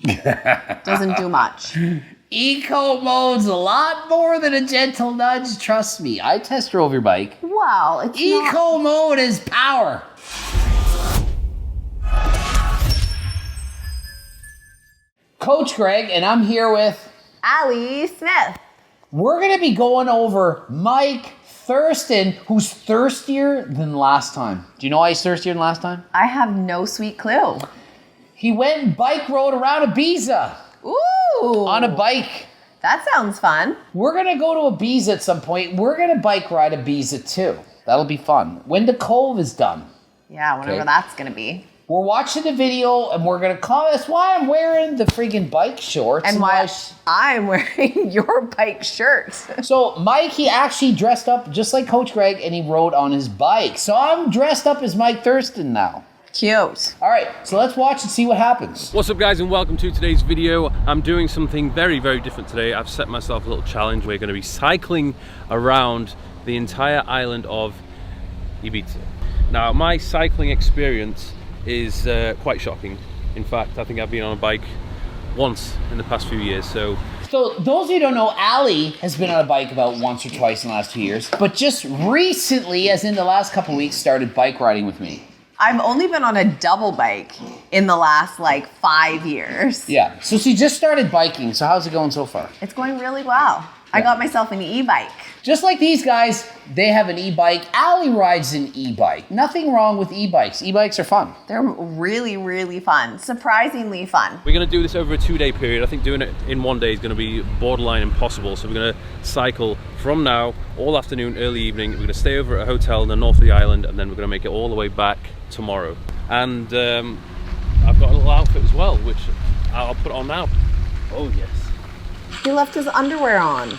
Doesn't do much. Eco mode's a lot more than a gentle nudge, trust me. I test drove your bike. Well, it's Eco mode is power. Coach Greg, and I'm here with Ali Smith. We're going to be going over Mike Thurston, who's thirstier than last time. Do you know why he's thirstier than last time? I have no sweet clue. He went and bike rode around Ibiza. Ooh. On a bike. That sounds fun. We're going to go to Ibiza at some point. We're going to bike ride Ibiza too. That'll be fun. When the Cove is done. Yeah, whenever that's going to be. We're watching the video and we're going to comment. That's why I'm wearing the freaking bike shorts. And why I'm wearing your bike shirt. So Mike, he actually dressed up just like Coach Greg and he rode on his bike. So I'm dressed up as Mike Thurston now. Cute. All right, so let's watch and see what happens. What's up guys and welcome to today's video. I'm doing something very, very different today. I've set myself a little challenge. We're going to be cycling around the entire island of Ibiza. Now, my cycling experience is quite shocking. In fact, I think I've been on a bike once in the past few years. So those of you who don't know, Ali has been on a bike about once or twice in the last 2 years, but just recently, as in the last couple of weeks, started bike riding with me. I've only been on a double bike in the last 5 years. Yeah, so she just started biking. So how's it going so far? It's going really well. I got myself an e-bike. Just like these guys, they have an e-bike. Ali rides an e-bike. Nothing wrong with e-bikes. E-bikes are fun. They're really, really fun. Surprisingly fun. we're going to do this over a 2-day period. I think doing it in 1 day is going to be borderline impossible. So we're going to cycle from now, all afternoon, early evening. We're going to stay over at a hotel in the north of the island, and then we're going to make it all the way back tomorrow. And I've got a little outfit as well, which I'll put on now. Oh, yes. He left his underwear on.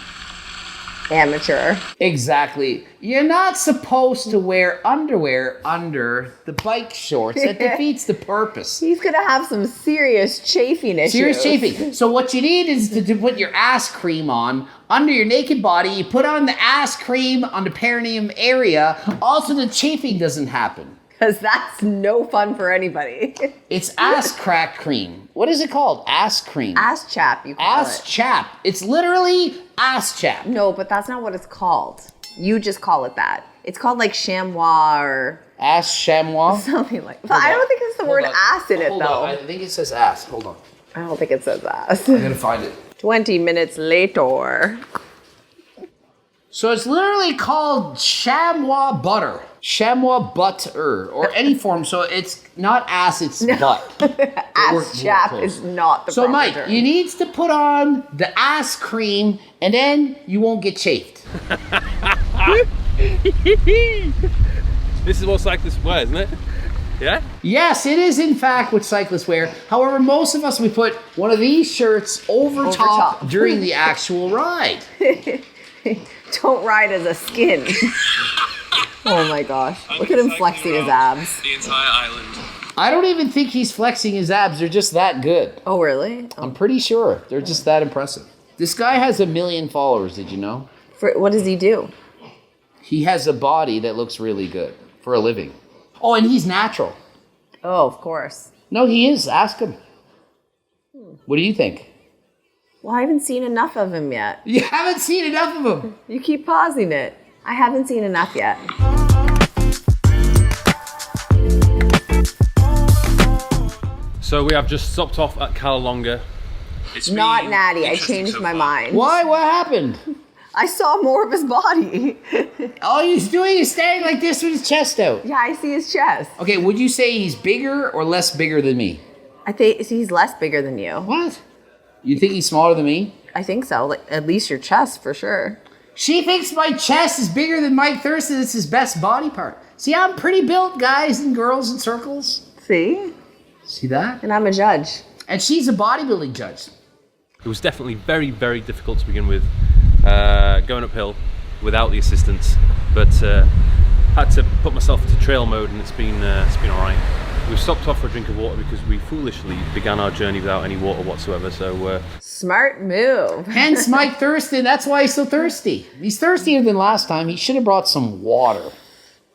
Amateur. Exactly. You're not supposed to wear underwear under the bike shorts. It defeats the purpose. He's going to have some serious chafing issues. Serious chafing. So what you need is to put your ass cream on under your naked body. You put on the ass cream on the perineum area. Also, the chafing doesn't happen. Because that's no fun for anybody. It's ass crack cream. What is it called? Ass cream. Ass chap, you call Ass it. chap. It's literally ass chap. No, but that's not what it's called. You just call it that. It's called chamois or Ass chamois. something like that. I don't think it's the word ass in it, though. I think it says ass. Hold on. I don't think it says ass. I'm going to find it. 20 minutes later. So it's literally called chamois butter. Chamois butter, or any form. So it's not ass, it's butt. Ass chap is not the So proper Mike, term. you need to put on the ass cream, and then you won't get chafed. This is what cyclists wear, isn't it? Yeah? Yes, it is in fact what cyclists wear. However, most of us, we put one of these shirts over top during the actual ride. Don't ride as a skin. Oh my gosh. Look at him flexing his abs. The entire island. I don't even think he's flexing his abs. They're just that good. Oh, really? I'm pretty sure. They're just that impressive. This guy has 1 million followers, did you know? What does he do? He has a body that looks really good for a living. Oh, and he's natural. Oh, of course. No, he is. Ask him. What do you think? Well, I haven't seen enough of him yet. You haven't seen enough of him. You keep pausing it. I haven't seen enough yet. So we have just stopped off at Calonga. It's Not Natty. I changed my mind. Why? What happened? I saw more of his body. All he's doing is standing like this with his chest out. Yeah, I see his chest. Okay, would you say he's bigger or less bigger than me? I think he's less bigger than you. What? You think he's smaller than me? I think so. At least your chest, for sure. She thinks my chest is bigger than Mike Thurston. It's his best body part. See, I'm pretty built, guys and girls in circles. See? See that? And I'm a judge. And she's a bodybuilding judge. It was definitely very, very difficult to begin with, going uphill without the assistance, but had to put myself into trail mode, and it's been all right. We've stopped off for a drink of water because we foolishly began our journey without any water whatsoever. So Smart move. Hence Mike Thurston. That's why he's so thirsty. He's thirstier than last time. He should have brought some water.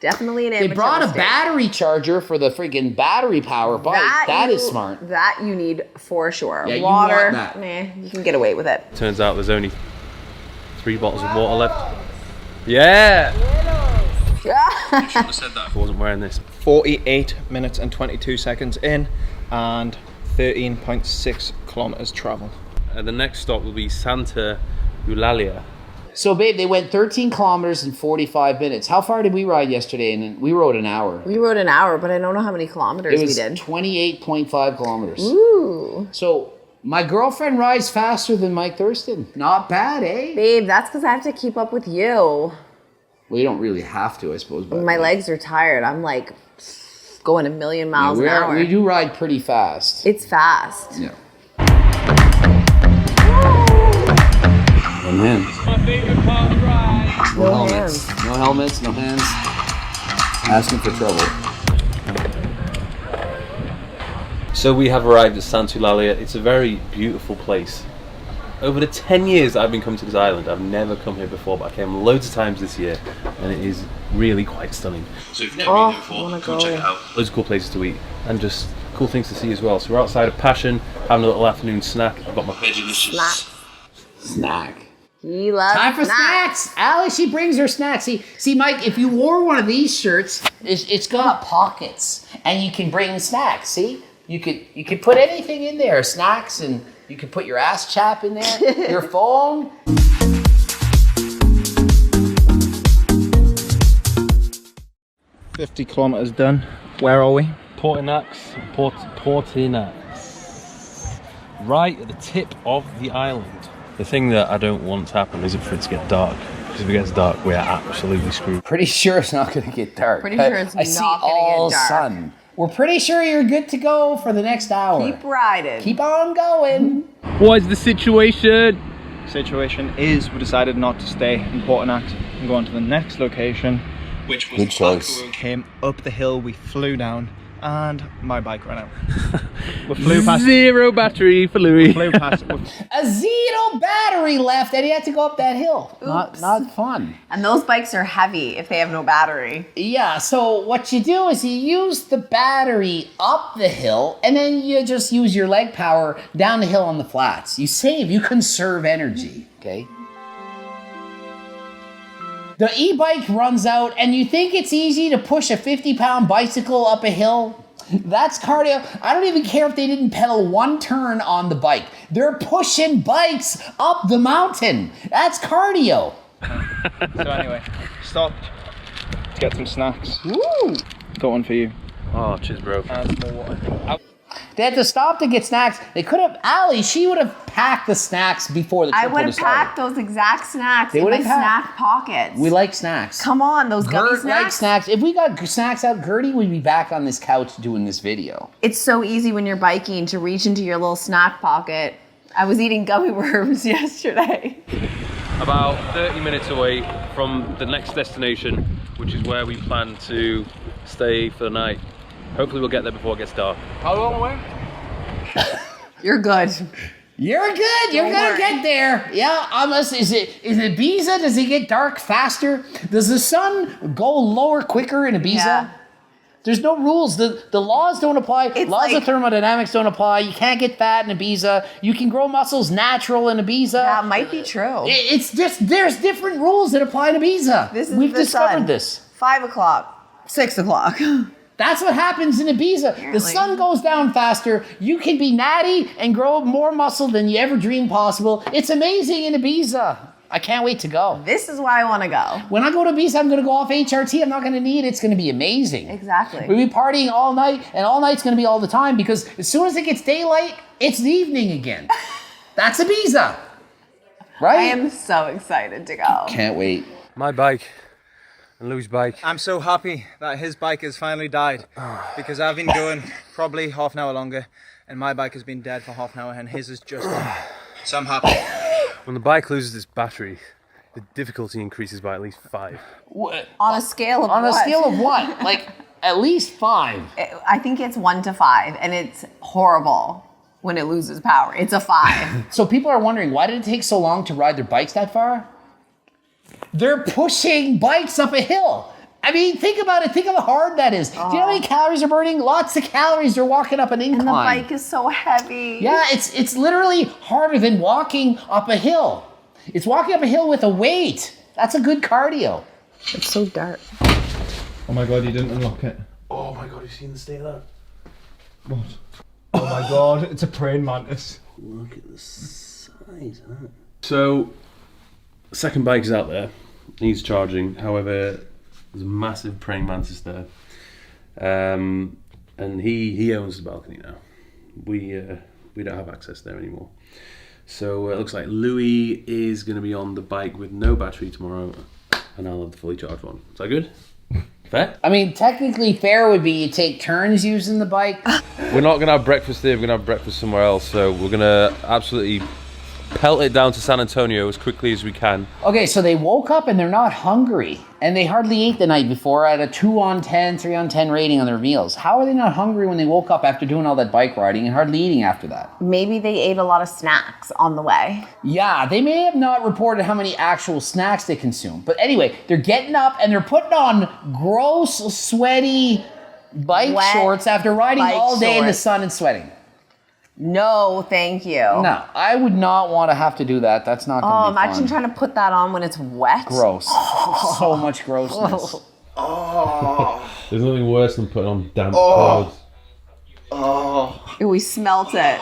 Definitely an They amateur brought a mistake. battery charger for the freaking battery power bike. That is smart. That you need for sure. Yeah, you Water, want that. you can get away with it. Turns out there's only 3 bottles of water left. Yeah! You shouldn't have said that if I wasn't wearing this. 48 minutes and 22 seconds in and 13.6 kilometers traveled. The next stop will be Santa Eulalia. So, babe, they went 13 kilometers in 45 minutes. How far did we ride yesterday? And we rode an hour. We rode an hour, but I don't know how many kilometers It was we did. 28.5 kilometers. Ooh. So, my girlfriend rides faster than Mike Thurston. Not bad, eh? Babe, that's because I have to keep up with you. Well, you don't really have to, I suppose. But My legs are tired. I'm like going a million miles an hour. We do ride pretty fast. It's fast. Yeah. No hands. My favorite part of the ride. No helmets. No helmets, no hands. Asking for trouble. So we have arrived at Santa Eulalia. It's a very beautiful place. Over the 10 years that I've been coming to this island, I've never come here before, but I came loads of times this year, and it is really quite stunning. So if you've never been here before, come check it out. Loads of cool places to eat, and just cool things to see as well. So we're outside of Passion, having a little afternoon snack. I've got my veggie Snack. He loves Time for snacks. Allie, she brings her snacks. See, Mike, if you wore one of these shirts, it's got pockets, and you can bring snacks. See, you could put anything in there, snacks, and you could put your ass chap in there, your phone. $50 kilometers done. Where are we? Portinax. Right at the tip of the island. The thing that I don't want to happen is for it to get dark. Because if it gets dark, we are absolutely screwed. Pretty sure it's not going to get dark. Pretty sure it's I see not gonna all get dark. sun. We're pretty sure you're good to go for the next hour. Keep riding. Keep on going. What is the situation? Situation is we decided not to stay in Portinax and go on to the next location, which was Good choice. after we came up the hill, we flew down, and my bike ran out. We flew past. Zero battery for Louis. Flew past. A zero battery left, and he had to go up that hill. Oops. Not fun. And those bikes are heavy if they have no battery. Yeah, so what you do is you use the battery up the hill, and then you just use your leg power down the hill on the flats. You save, you conserve energy, okay? The e-bike runs out, and you think it's easy to push a 50-pound bicycle up a hill? That's cardio. I don't even care if they didn't pedal one turn on the bike. They're pushing bikes up the mountain. That's cardio. So anyway, stopped to get some snacks. Woo! Got one for you. Oh, cheers, bro. And some more water. They had to stop to get snacks. They could have, Allie, she would have packed the snacks before the trip I would have started. packed those exact snacks They in my would've packed. snack pockets. We like snacks. Come on, those gummy Gert likes snacks. snacks. If we got snacks out, Gertie would be back on this couch doing this video. It's so easy when you're biking to reach into your little snack pocket. I was eating gummy worms yesterday. About 30 minutes away from the next destination, which is where we plan to stay for the night. Hopefully we'll get there before it gets dark. How long away? You're good. You're good. You're Don't gonna worry. get there. Yeah, unless is it Ibiza? Does it get dark faster? Does the sun go lower quicker in Ibiza? Yeah. There's no rules. The laws don't apply. It's Laws of like- thermodynamics don't apply. You can't get fat in Ibiza. You can grow muscles natural in Ibiza. That might be true. It's just there's different rules that apply in Ibiza. This is We've the discovered sun. this. 5 o'clock, 6 o'clock. That's what happens in Ibiza. The Apparently. sun goes down faster. You can be natty and grow more muscle than you ever dreamed possible. It's amazing in Ibiza. I can't wait to go. This is why I want to go. When I go to Ibiza, I'm going to go off HRT. I'm not going to need it. It's going to be amazing. Exactly. We'll be partying all night, and all night's going to be all the time because as soon as it gets daylight, it's the evening again. That's Ibiza. Right? I am so excited to go. Can't wait. My bike and Lou's bike. I'm so happy that his bike has finally died because I've been going probably half an hour longer and my bike has been dead for half an hour and his is just gone. So I'm happy. When the bike loses its battery, the difficulty increases by at least 5. On a scale of On a what? scale of what? Like at least 5. I think it's 1 to 5, and it's horrible when it loses power. It's a 5. So people are wondering, why did it take so long to ride their bikes that far? They're pushing bikes up a hill. I mean, think about it. Think of how hard that is. Do you know how many calories are burning? Lots of calories. They're walking up an incline. And the bike is so heavy. Yeah, it's literally harder than walking up a hill. It's walking up a hill with a weight. That's a good cardio. It's so dark. Oh my god, you didn't unlock it. Oh my god, you've seen the state of that? What? Oh my god, it's a praying mantis. Look at the size of that. So, second bike is out there. Needs charging. However, there's a massive praying mantis there. And he owns the balcony now. We don't have access there anymore. So it looks like Louis is going to be on the bike with no battery tomorrow, and I'll have the fully charged one. Is that good? Fair? I mean, technically fair would be you take turns using the bike. We're not going to have breakfast there, we're going to have breakfast somewhere else, so we're going to absolutely pelt it down to San Antonio as quickly as we can. Okay, so they woke up and they're not hungry. And they hardly ate the night before at a 2 on 10, 3 on 10 rating on their meals. How are they not hungry when they woke up after doing all that bike riding and hardly eating after that? Maybe they ate a lot of snacks on the way. Yeah, they may have not reported how many actual snacks they consumed. But anyway, they're getting up and they're putting on gross, sweaty bike Wet shorts after riding bike all day in the shorts. sun and sweating. No, thank you. No, I would not want to have to do that. That's not going to be imagine fun. trying to put that on when it's wet. Gross. So much grossness. There's nothing worse than putting on damp clothes. We smelt it.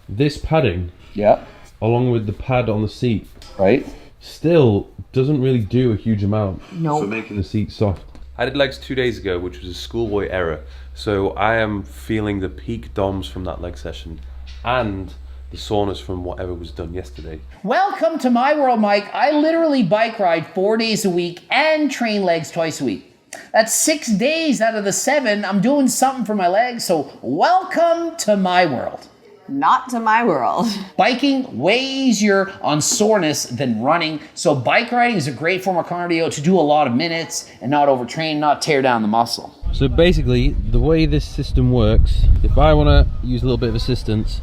This padding, Yep. along with the pad on the seat, Right? still doesn't really do a huge amount No. for making the seat soft. I did legs 2 days ago, which was a schoolboy error. So I am feeling the peak DOMs from that leg session and the soreness from whatever was done yesterday. Welcome to my world, Mike. I literally bike ride 4 days a week and train legs twice a week. That's 6 days out of the 7. I'm doing something for my legs. So welcome to my world. Not to my world. Biking way easier on soreness than running. So bike riding is a great form of cardio to do a lot of minutes and not overtrain, not tear down the muscle. So basically, the way this system works, if I want to use a little bit of assistance,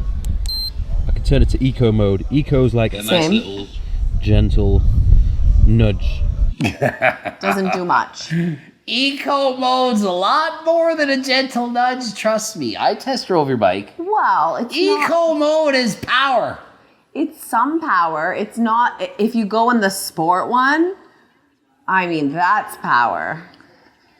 I can turn it to eco mode. Eco's like a nice Same. little gentle nudge. Doesn't do much. Eco mode's a lot more than a gentle nudge. Trust me, I test drove your bike. Well, it's not, Eco mode is power. it's some power. It's not, if you go in the sport one, I mean, that's power.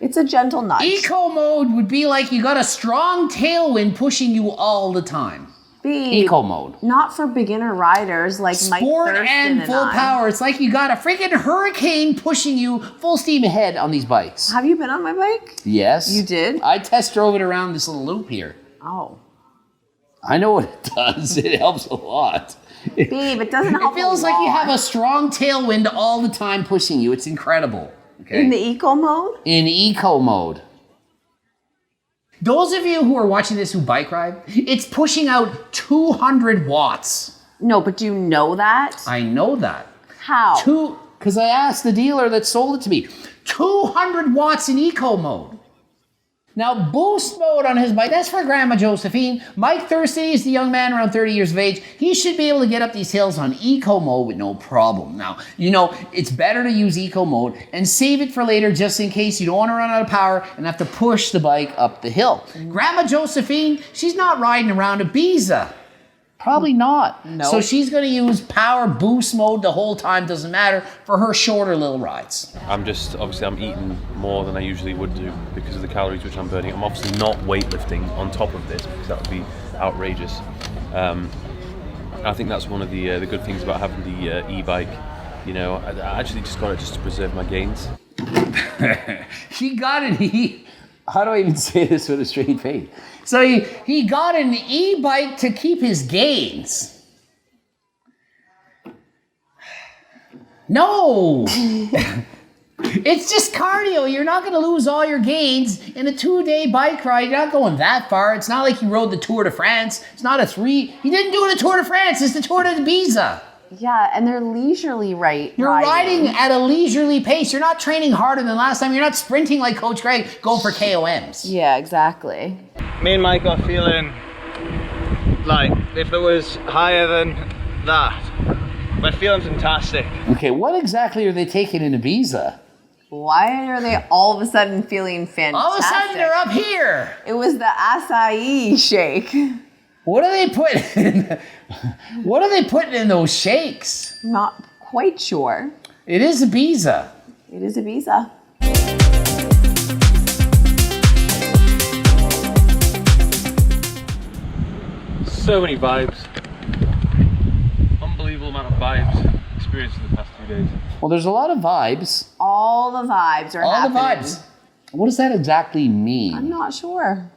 It's a gentle nudge. Eco mode would be like you got a strong tailwind pushing you all the time. Babe, Eco mode. not for beginner riders like Mike Sport Thurston and full I. power. It's like you got a freaking hurricane pushing you full steam ahead on these bikes. Have you been on my bike? Yes. You did? I test drove it around this little loop here. Oh. I know what it does. It helps a lot. Babe, it doesn't help It feels a like you lot. have a strong tailwind all the time pushing you. It's incredible. Okay. In the eco mode? In eco mode. Those of you who are watching this who bike ride, it's pushing out 200 watts. No, but do you know that? I know that. How? Because I asked the dealer that sold it to me. 200 watts in eco mode. Now, boost mode on his bike, that's for Grandma Josephine. Mike Thurston is the young man around 30 years of age. He should be able to get up these hills on eco mode with no problem. Now, you know, it's better to use eco mode and save it for later just in case you don't want to run out of power and have to push the bike up the hill. Grandma Josephine, she's not riding around Ibiza. Probably not. No. So she's going to use power boost mode the whole time, doesn't matter, for her shorter little rides. Obviously I'm eating more than I usually would do because of the calories which I'm burning. I'm obviously not weightlifting on top of this because that would be outrageous. I think that's one of the good things about having the e-bike. You know, I actually just got it just to preserve my gains. He got an how do I even say this with a straight face? So he got an e-bike to keep his gains. No! It's just cardio. You're not going to lose all your gains in a 2-day bike ride. You're not going that far. It's not like you rode the Tour de France. It's not a 3. He didn't do the Tour de France. It's the Tour de Ibiza. Yeah, and they're leisurely You're riding at a leisurely pace. You're not training harder than last time. You're not sprinting like Coach Greg, going for KOMs. Yeah, exactly. Me and Mike are feeling like if there was higher than that, we're feeling fantastic. Okay, what exactly are they taking in Ibiza? Why are they all of a sudden feeling fantastic? All of a sudden, they're up here. It was the acai shake. What are they putting in? What are they putting in those shakes? Not quite sure. It is Ibiza. It is Ibiza. So many vibes. Unbelievable amount of vibes experienced in the past 2 days. Well, there's a lot of vibes. All the vibes are All happening. the vibes. What does that exactly mean? I'm not sure.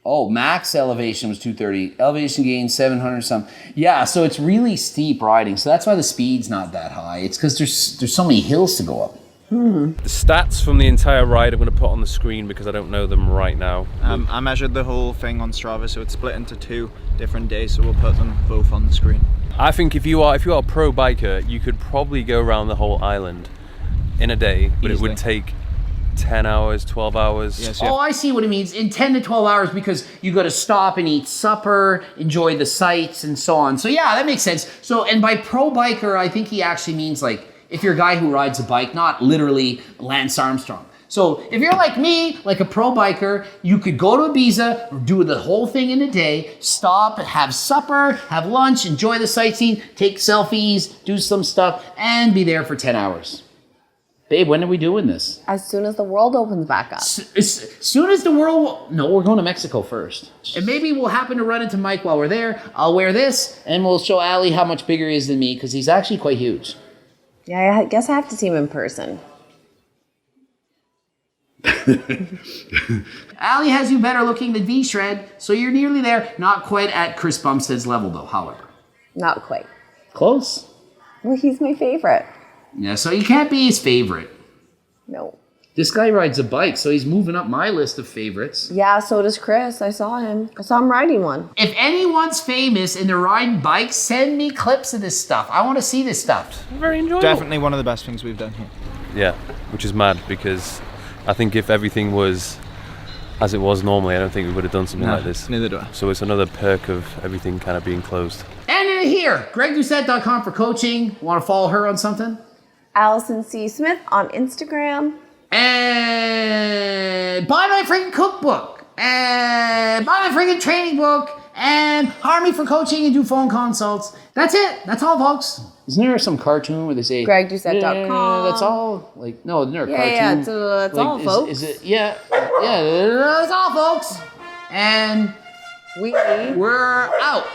Oh, max elevation was 230. Elevation gain 700 some. Yeah, so it's really steep riding. So that's why the speed's not that high. It's because there's so many hills to go up. The stats from the entire ride I'm going to put on the screen because I don't know them right now. I measured the whole thing on Strava, so it's split into 2 different days, so we'll put them both on the screen. I think if you are a pro biker, you could probably go around the whole island in a day, but Easily. it would take 10 hours, 12 hours. Yes, Oh, I see what it means. In 10 to 12 hours because you got to stop and eat supper, enjoy the sights and so on. So yeah, that makes sense. So, and by pro biker, I think he actually means like, if you're a guy who rides a bike, not literally Lance Armstrong. So if you're like me, like a pro biker, you could go to Ibiza, do the whole thing in a day, stop, have supper, have lunch, enjoy the sightseeing, take selfies, do some stuff, and be there for 10 hours. Babe, when are we doing this? As soon as the world opens back up. As soon as the world... No, we're going to Mexico first. And maybe we'll happen to run into Mike while we're there. I'll wear this, and we'll show Ali how much bigger he is than me, because he's actually quite huge. Yeah, I guess I have to see him in person. Ali has you better looking than V-Shred, so you're nearly there. Not quite at Chris Bumstead's level, though, however. Not quite. Close. Well, he's my favorite. Yeah, so you can't be his favorite. No. This guy rides a bike, so he's moving up my list of favorites. Yeah, so does Chris. I saw him riding one. If anyone's famous and they're riding bikes, send me clips of this stuff. I want to see this stuff. Very enjoyable. Definitely one of the best things we've done here. Yeah, which is mad because I think if everything was as it was normally, I don't think we would have done something like this. Neither do I. So it's another perk of everything kind of being closed. And in here, GregDoucette.com for coaching. Want to follow her on something? Allison C. Smith on Instagram. And buy my freaking cookbook. And buy my freaking training book. And hire me for coaching and do phone consults. That's it. That's all, folks. Isn't there some cartoon where they say GregDoucette.com. Yeah, that's all. Like, no, isn't there a cartoon? Yeah, that's Like, all, folks. Is it? Yeah, that's all, folks. And We're we're out.